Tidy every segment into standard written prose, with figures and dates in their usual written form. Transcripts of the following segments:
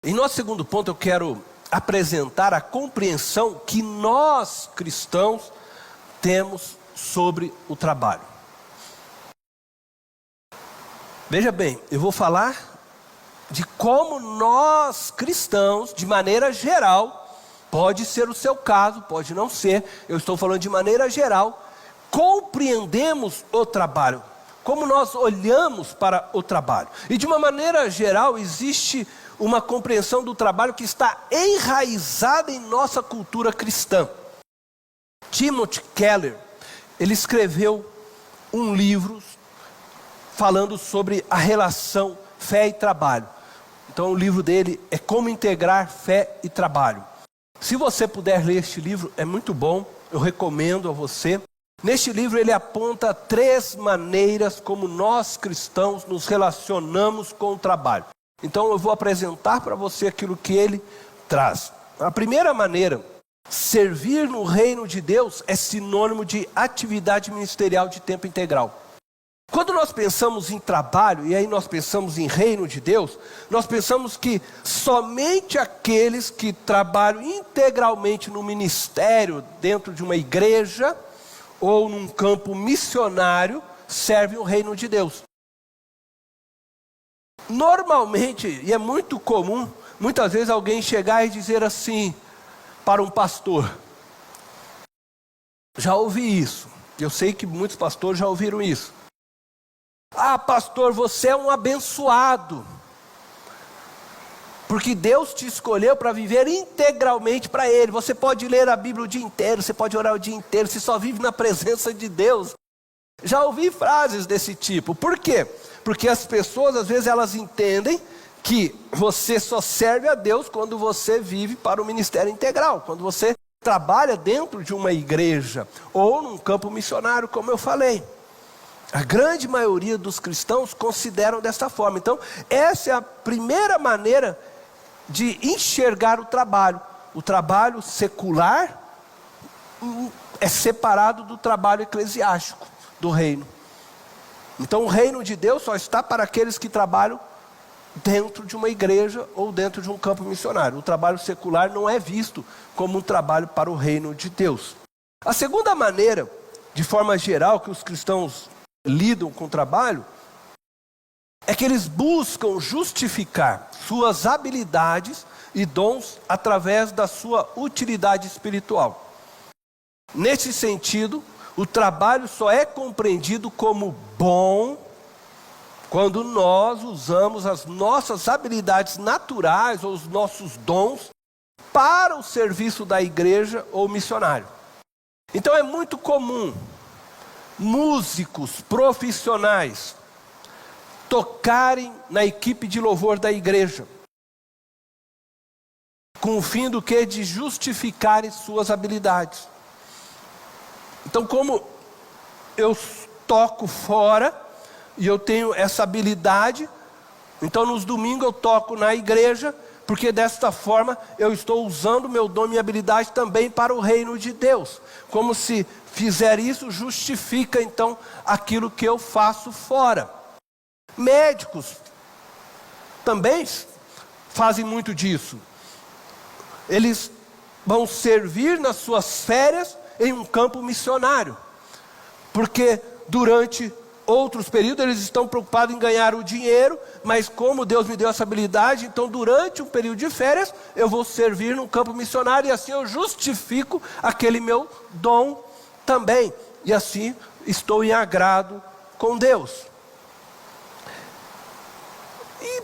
Em nosso segundo ponto, eu quero apresentar a compreensão que nós, cristãos, temos sobre o trabalho. Veja bem, eu vou falar de como nós, cristãos, de maneira geral, pode ser o seu caso, pode não ser, eu estou falando de maneira geral, compreendemos o trabalho, como nós olhamos para o trabalho. E de uma maneira geral, existe uma compreensão do trabalho que está enraizada em nossa cultura cristã. Timothy Keller, ele escreveu um livro falando sobre a relação fé e trabalho. Então o livro dele é Como Integrar Fé e Trabalho. Se você puder ler este livro, é muito bom, eu recomendo a você. Neste livro ele aponta 3 maneiras como nós cristãos nos relacionamos com o trabalho. Então eu vou apresentar para você aquilo que ele traz. A primeira maneira, servir no reino de Deus é sinônimo de atividade ministerial de tempo integral. Quando nós pensamos em trabalho, e aí nós pensamos em reino de Deus, nós pensamos que somente aqueles que trabalham integralmente no ministério, dentro de uma igreja, ou num campo missionário, servem o reino de Deus. Normalmente, e é muito comum, muitas vezes alguém chegar e dizer assim para um pastor. Já ouvi isso, eu sei que muitos pastores já ouviram isso. Ah, pastor, você é um abençoado, porque Deus te escolheu para viver integralmente para Ele. Você pode ler a Bíblia o dia inteiro, você pode orar o dia inteiro, você só vive na presença de Deus. Já ouvi frases desse tipo. Por quê? Porque as pessoas, às vezes, elas entendem que você só serve a Deus quando você vive para o ministério integral, quando você trabalha dentro de uma igreja ou num campo missionário, como eu falei. A grande maioria dos cristãos consideram dessa forma. Então, essa é a primeira maneira de enxergar o trabalho. O trabalho secular é separado do trabalho eclesiástico, do reino. Então o reino de Deus só está para aqueles que trabalham dentro de uma igreja ou dentro de um campo missionário. O trabalho secular não é visto como um trabalho para o reino de Deus. A segunda maneira, de forma geral, que os cristãos lidam com o trabalho, é que eles buscam justificar suas habilidades e dons através da sua utilidade espiritual. Nesse sentido, o trabalho só é compreendido como bom quando nós usamos as nossas habilidades naturais ou os nossos dons para o serviço da igreja ou missionário. Então é muito comum músicos profissionais tocarem na equipe de louvor da igreja, com o fim do que? De justificarem suas habilidades. Então, como eu toco fora e eu tenho essa habilidade, então nos domingos eu toco na igreja, porque desta forma eu estou usando meu dom e minha habilidade também para o reino de Deus. Como se fizer isso, justifica então aquilo que eu faço fora. Médicos também fazem muito disso. Eles vão servir nas suas férias em um campo missionário, porque durante outros períodos eles estão preocupados em ganhar o dinheiro, mas como Deus me deu essa habilidade, então durante um período de férias eu vou servir no campo missionário, e assim eu justifico aquele meu dom também, e assim estou em agrado com Deus. E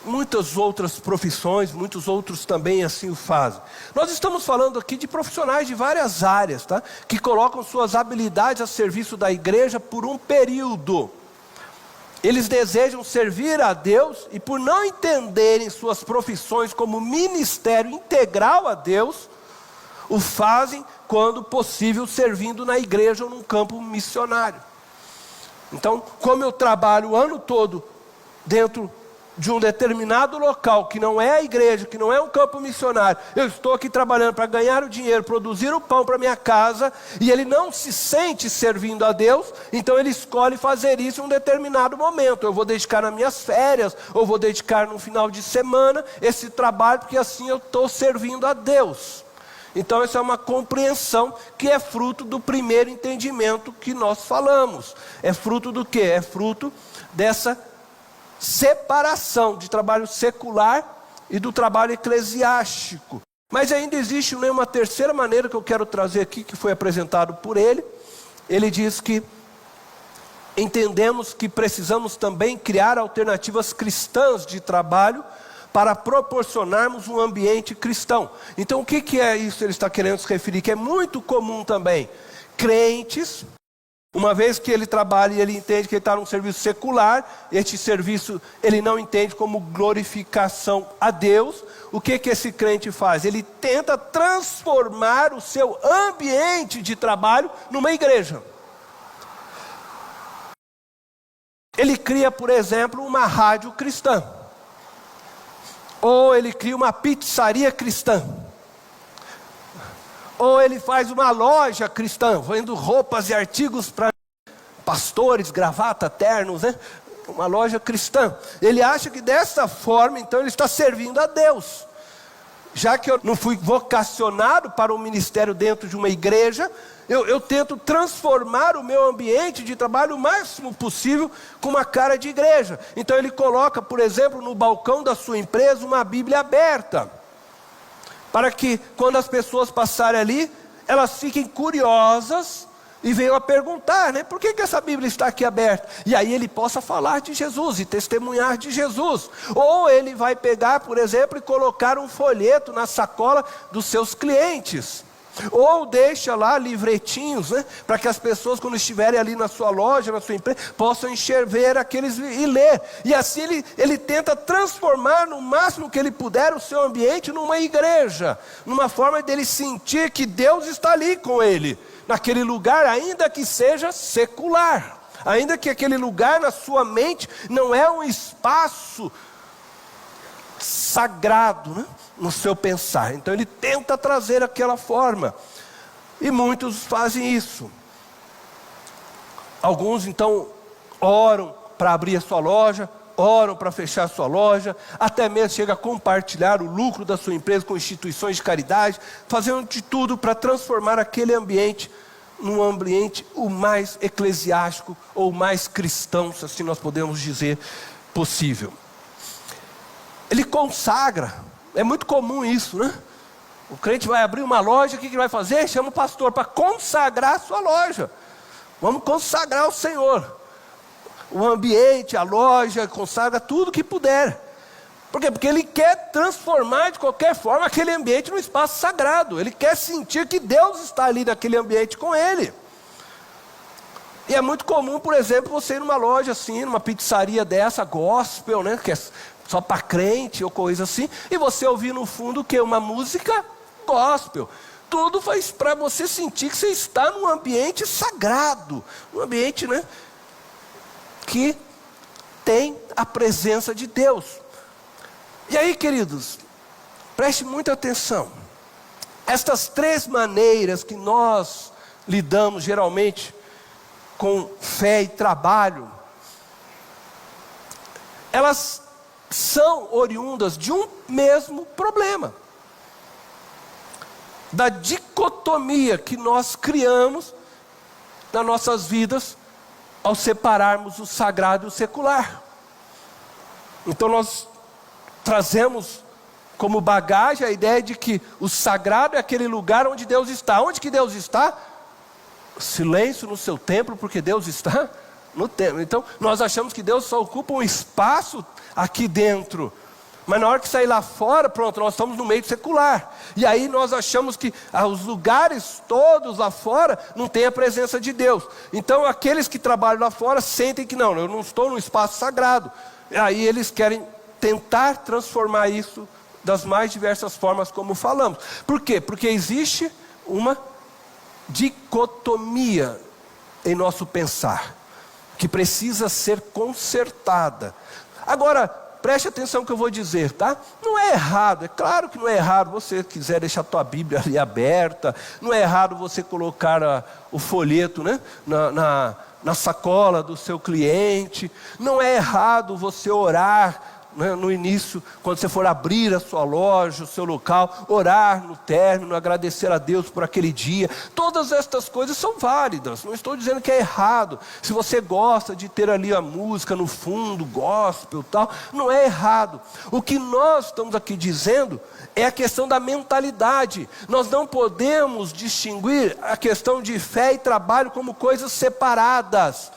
muitas outras profissões, muitos outros também assim o fazem. Nós estamos falando aqui de profissionais de várias áreas, tá? Que colocam suas habilidades a serviço da igreja por um período. Eles desejam servir a Deus e, por não entenderem suas profissões como ministério integral a Deus, o fazem quando possível servindo na igreja ou num campo missionário. Então, como eu trabalho o ano todo dentro de um determinado local, que não é a igreja, que não é um campo missionário, eu estou aqui trabalhando para ganhar o dinheiro, produzir o pão para minha casa, e ele não se sente servindo a Deus, então ele escolhe fazer isso em um determinado momento. Eu vou dedicar nas minhas férias, ou vou dedicar no final de semana esse trabalho, porque assim eu estou servindo a Deus. Então essa é uma compreensão que é fruto do primeiro entendimento que nós falamos. É fruto do quê? É fruto dessa separação de trabalho secular e do trabalho eclesiástico. Mas ainda existe uma terceira maneira que eu quero trazer aqui, que foi apresentado por ele. Ele diz que entendemos que precisamos também criar alternativas cristãs de trabalho para proporcionarmos um ambiente cristão. Então o que é isso que ele está querendo se referir? Que é muito comum também crentes, uma vez que ele trabalha e ele entende que ele está num serviço secular, este serviço ele não entende como glorificação a Deus, o que esse crente faz? Ele tenta transformar o seu ambiente de trabalho numa igreja. Ele cria, por exemplo, uma rádio cristã. Ou ele cria uma pizzaria cristã. Ou ele faz uma loja cristã, vendo roupas e artigos para pastores, gravata, ternos, né? Uma loja cristã. Ele acha que dessa forma, então, ele está servindo a Deus. Já que eu não fui vocacionado para um ministério dentro de uma igreja, eu tento transformar o meu ambiente de trabalho o máximo possível com uma cara de igreja. Então ele coloca, por exemplo, no balcão da sua empresa uma Bíblia aberta, para que quando as pessoas passarem ali, elas fiquem curiosas e venham a perguntar, né? Por que essa Bíblia está aqui aberta? E aí ele possa falar de Jesus e testemunhar de Jesus. Ou ele vai pegar, por exemplo, e colocar um folheto na sacola dos seus clientes. Ou deixa lá livretinhos, né? Para que as pessoas, quando estiverem ali na sua loja, na sua empresa, possam ver aqueles e ler. E assim ele tenta transformar no máximo que ele puder o seu ambiente numa igreja, numa forma dele sentir que Deus está ali com ele, naquele lugar, ainda que seja secular, ainda que aquele lugar na sua mente não é um espaço sagrado, né, no seu pensar. Então ele tenta trazer aquela forma, e muitos fazem isso. Alguns então oram para abrir a sua loja, oram para fechar a sua loja, até mesmo chega a compartilhar o lucro da sua empresa com instituições de caridade, fazendo de tudo para transformar aquele ambiente num ambiente o mais eclesiástico ou mais cristão, se assim nós podemos dizer, possível. Ele consagra, é muito comum isso, né? O crente vai abrir uma loja, o que ele vai fazer? Chama o pastor para consagrar a sua loja. Vamos consagrar o Senhor. O ambiente, a loja, consagra tudo que puder. Por quê? Porque ele quer transformar de qualquer forma aquele ambiente num espaço sagrado. Ele quer sentir que Deus está ali naquele ambiente com ele. E é muito comum, por exemplo, você ir numa loja assim, numa pizzaria dessa, gospel, né? Que é só para crente ou coisa assim, e você ouvir no fundo o quê? Uma música gospel. Tudo faz para você sentir que você está num ambiente sagrado, um ambiente, né, que tem a presença de Deus. E aí, queridos, preste muita atenção. Estas três maneiras que nós lidamos geralmente com fé e trabalho, elas são oriundas de um mesmo problema, da dicotomia que nós criamos nas nossas vidas ao separarmos o sagrado e o secular. Então nós trazemos como bagagem a ideia de que o sagrado é aquele lugar onde Deus está. Onde que Deus está? Silêncio no seu templo, porque Deus está no templo. Então nós achamos que Deus só ocupa um espaço aqui dentro, mas na hora que sair lá fora, pronto, nós estamos no meio secular, e aí nós achamos que os lugares todos lá fora não tem a presença de Deus. Então aqueles que trabalham lá fora sentem que não, eu não estou num espaço sagrado, e aí eles querem tentar transformar isso das mais diversas formas, como falamos. Por quê? Porque existe uma dicotomia em nosso pensar, que precisa ser consertada. Agora, preste atenção no que eu vou dizer, tá? Não é errado, é claro que não é errado você quiser deixar a tua Bíblia ali aberta, não é errado você colocar o folheto, né, na sacola do seu cliente, não é errado você orar, né, no início, quando você for abrir a sua loja, o seu local, orar no término, agradecer a Deus por aquele dia. Todas estas coisas são válidas, não estou dizendo que é errado. Se você gosta de ter ali a música no fundo, gospel e tal, não é errado. O que nós estamos aqui dizendo é a questão da mentalidade. Nós não podemos distinguir a questão de fé e trabalho como coisas separadas.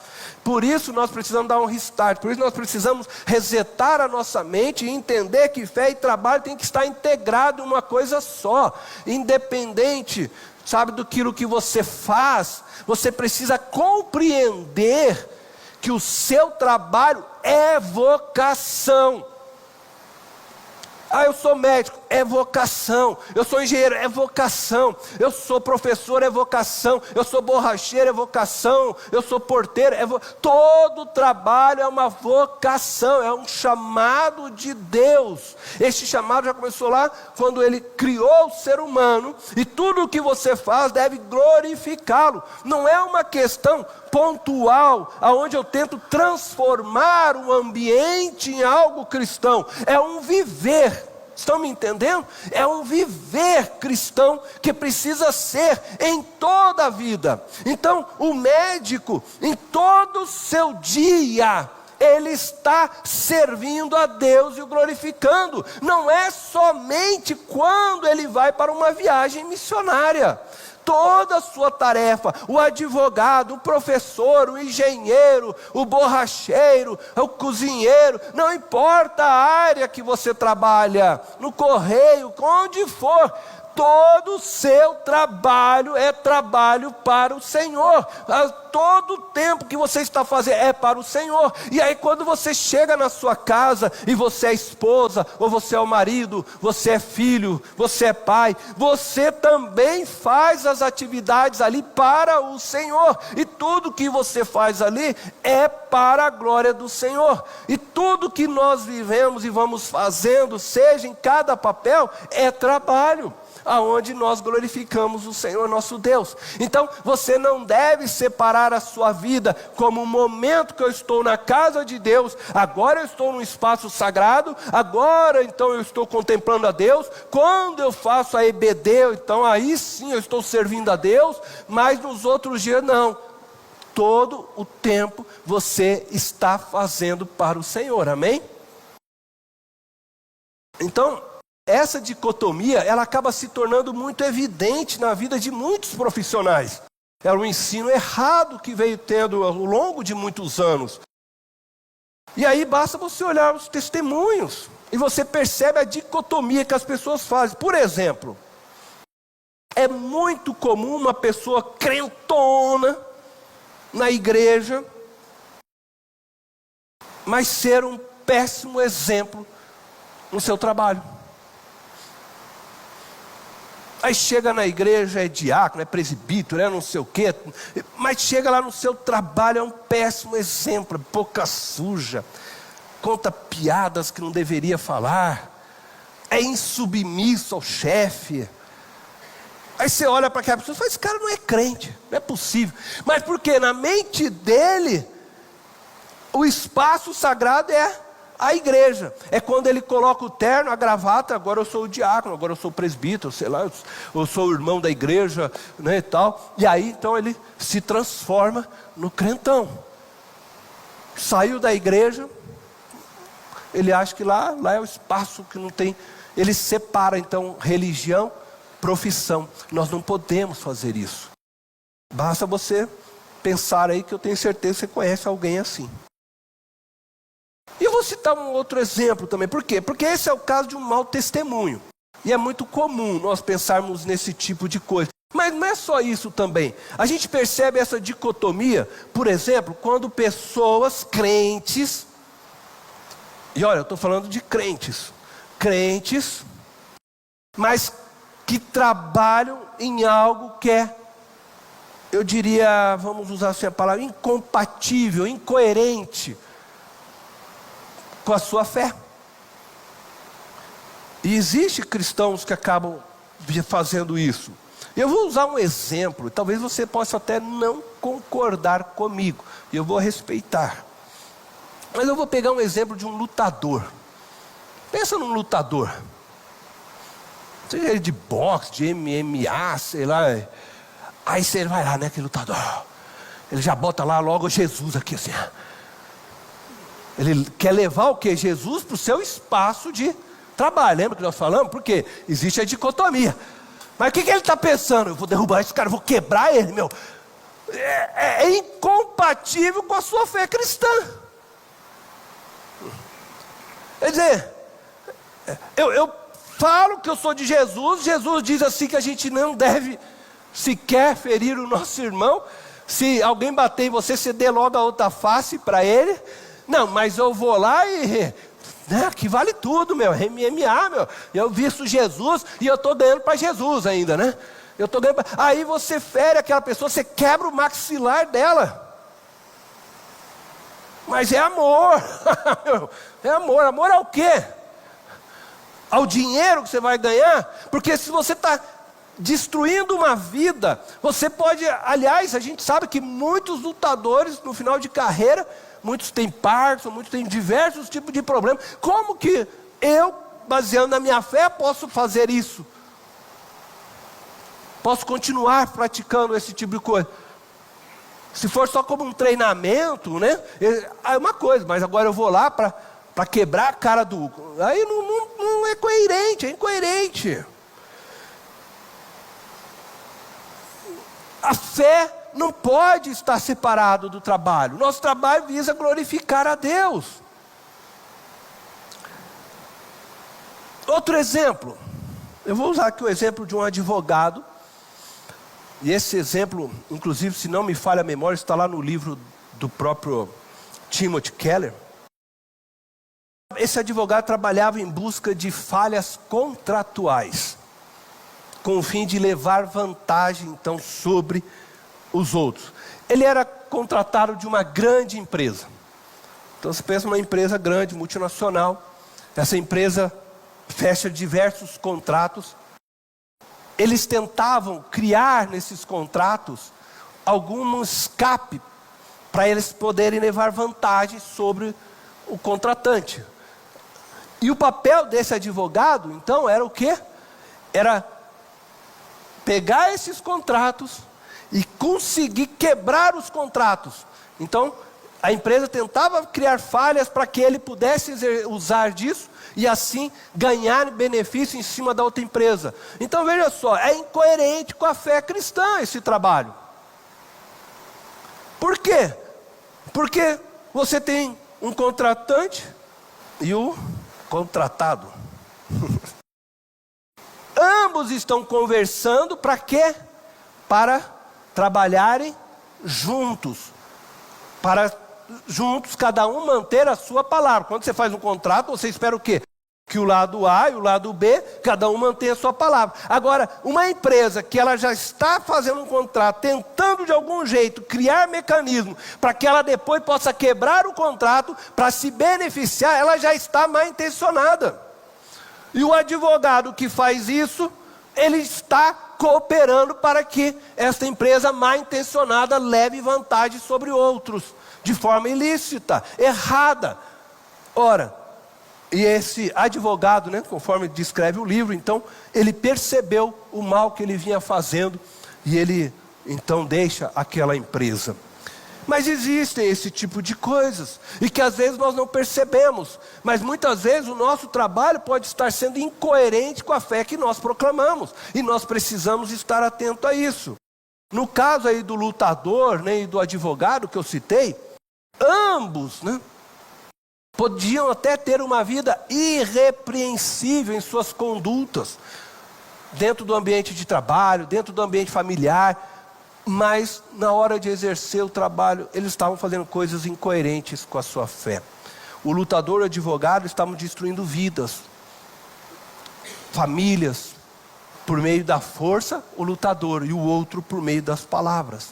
Por isso nós precisamos dar um restart, por isso nós precisamos resetar a nossa mente e entender que fé e trabalho tem que estar integrado em uma coisa só, independente, sabe, daquilo que você faz. Você precisa compreender que o seu trabalho é vocação. Ah, eu sou médico, é vocação. Eu sou engenheiro, é vocação. Eu sou professor, é vocação. Eu sou borracheiro, é vocação. Eu sou porteiro, todo trabalho é uma vocação, é um chamado de Deus. Este chamado já começou lá quando Ele criou o ser humano, e tudo o que você faz deve glorificá-lo. Não é uma questão pontual, aonde eu tento transformar o ambiente em algo cristão. É um viver. Estão me entendendo? É um viver cristão que precisa ser em toda a vida. Então, o médico, em todo o seu dia, ele está servindo a Deus e o glorificando. Não é somente quando ele vai para uma viagem missionária. Toda a sua tarefa, o advogado, o professor, o engenheiro, o borracheiro, o cozinheiro, não importa a área que você trabalha, no correio, onde for, todo o seu trabalho é trabalho para o Senhor. Todo o tempo que você está fazendo é para o Senhor. E aí quando você chega na sua casa, e você é esposa, ou você é o marido, você é filho, você é pai, você também faz as atividades ali para o Senhor. E tudo que você faz ali é para a glória do Senhor. E tudo que nós vivemos e vamos fazendo, seja em cada papel, é trabalho, aonde nós glorificamos o Senhor nosso Deus. Então você não deve separar a sua vida como um momento que eu estou na casa de Deus, agora eu estou num espaço sagrado, agora então eu estou contemplando a Deus. Quando eu faço a EBD, então aí sim eu estou servindo a Deus, mas nos outros dias não. Todo o tempo você está fazendo para o Senhor, amém? Então, essa dicotomia, ela acaba se tornando muito evidente na vida de muitos profissionais. É um ensino errado que veio tendo ao longo de muitos anos. E aí basta você olhar os testemunhos, e você percebe a dicotomia que as pessoas fazem. Por exemplo, é muito comum uma pessoa crentona na igreja, mas ser um péssimo exemplo no seu trabalho. Aí chega na igreja, é diácono, é presbítero, é não sei o quê, mas chega lá no seu trabalho, é um péssimo exemplo, boca suja, conta piadas que não deveria falar, é insubmisso ao chefe. Aí você olha para aquela pessoa e fala, esse cara não é crente, não é possível. Mas porque na mente dele, o espaço sagrado é a igreja. É quando ele coloca o terno, a gravata, agora eu sou o diácono, agora eu sou o presbítero, sei lá, eu sou o irmão da igreja, né, e tal. E aí então ele se transforma no crentão. Saiu da igreja, ele acha que lá é o espaço que não tem. Ele separa então religião, profissão. Nós não podemos fazer isso. Basta você pensar aí, que eu tenho certeza que você conhece alguém assim. E eu vou citar um outro exemplo também. Por quê? Porque esse é o caso de um mau testemunho. E é muito comum nós pensarmos nesse tipo de coisa. Mas não é só isso também. A gente percebe essa dicotomia, por exemplo, quando pessoas crentes, e olha, eu estou falando de crentes, mas que trabalham em algo que é, eu diria, vamos usar assim a palavra, incompatível, incoerente com a sua fé. E existem cristãos que acabam fazendo isso. Eu vou usar um exemplo, talvez você possa até não concordar comigo, e eu vou respeitar. Mas eu vou pegar um exemplo de um lutador. Pensa num lutador. Seja ele de boxe, de MMA, sei lá. Aí você vai lá, né, aquele lutador. Ele já bota lá logo Jesus aqui assim. Ele quer levar o quê? Jesus para o seu espaço de trabalho. Lembra que nós falamos? Porque existe a dicotomia. Mas o que ele está pensando? Eu vou derrubar esse cara, eu vou quebrar ele, meu. É incompatível com a sua fé cristã. Quer dizer, eu falo que eu sou de Jesus. Jesus diz assim que a gente não deve sequer ferir o nosso irmão. Se alguém bater em você, você dê logo a outra face para ele. Não, mas eu vou lá e... que vale tudo, meu, MMA, meu. Eu visto Jesus e eu estou ganhando para Jesus ainda, né? Eu estou ganhando Aí você fere aquela pessoa, você quebra o maxilar dela. Mas é amor. É amor. Amor ao quê? Ao dinheiro que você vai ganhar? Porque se você está destruindo uma vida, você pode... Aliás, a gente sabe que muitos lutadores no final de carreira, muitos têm Parkinson, muitos têm diversos tipos de problemas. Como que eu, baseando na minha fé, posso fazer isso? Posso continuar praticando esse tipo de coisa? Se for só como um treinamento, né? É uma coisa, mas agora eu vou lá para quebrar a cara do... Aí não é coerente, é incoerente. A fé não pode estar separado do trabalho. Nosso trabalho visa glorificar a Deus. Outro exemplo. Eu vou usar aqui o exemplo de um advogado. E esse exemplo, inclusive, se não me falha a memória, está lá no livro do próprio Timothy Keller. Esse advogado trabalhava em busca de falhas contratuais, com o fim de levar vantagem, então, sobre os outros. Ele era contratado de uma grande empresa. Então, você pensa numa empresa grande, multinacional. Essa empresa fecha diversos contratos. Eles tentavam criar nesses contratos algum escape para eles poderem levar vantagem sobre o contratante. E o papel desse advogado, então, era o quê? Era pegar esses contratos e conseguir quebrar os contratos. Então, a empresa tentava criar falhas para que ele pudesse usar disso e assim ganhar benefício em cima da outra empresa. Então veja só, é incoerente com a fé cristã esse trabalho. Por quê? Porque você tem um contratante e o contratado. Ambos estão conversando para quê? Para trabalharem juntos. Para juntos, cada um manter a sua palavra. Quando você faz um contrato, você espera o quê? Que o lado A e o lado B, cada um mantenha a sua palavra. Agora, uma empresa que ela já está fazendo um contrato, tentando de algum jeito criar mecanismo para que ela depois possa quebrar o contrato para se beneficiar, ela já está mal intencionada. E o advogado que faz isso, ele está cooperando para que esta empresa mal intencionada leve vantagem sobre outros, de forma ilícita, errada. Ora, e esse advogado, né, conforme descreve o livro, então, ele percebeu o mal que ele vinha fazendo, e ele, então, deixa aquela empresa. Mas existem esse tipo de coisas, e que às vezes nós não percebemos, mas muitas vezes o nosso trabalho pode estar sendo incoerente com a fé que nós proclamamos, e nós precisamos estar atentos a isso. No caso aí do lutador, né, e do advogado que eu citei, ambos, né, podiam até ter uma vida irrepreensível em suas condutas, dentro do ambiente de trabalho, dentro do ambiente familiar, mas na hora de exercer o trabalho, eles estavam fazendo coisas incoerentes com a sua fé. O lutador e o advogado estavam destruindo vidas, famílias, por meio da força, o lutador, e o outro por meio das palavras.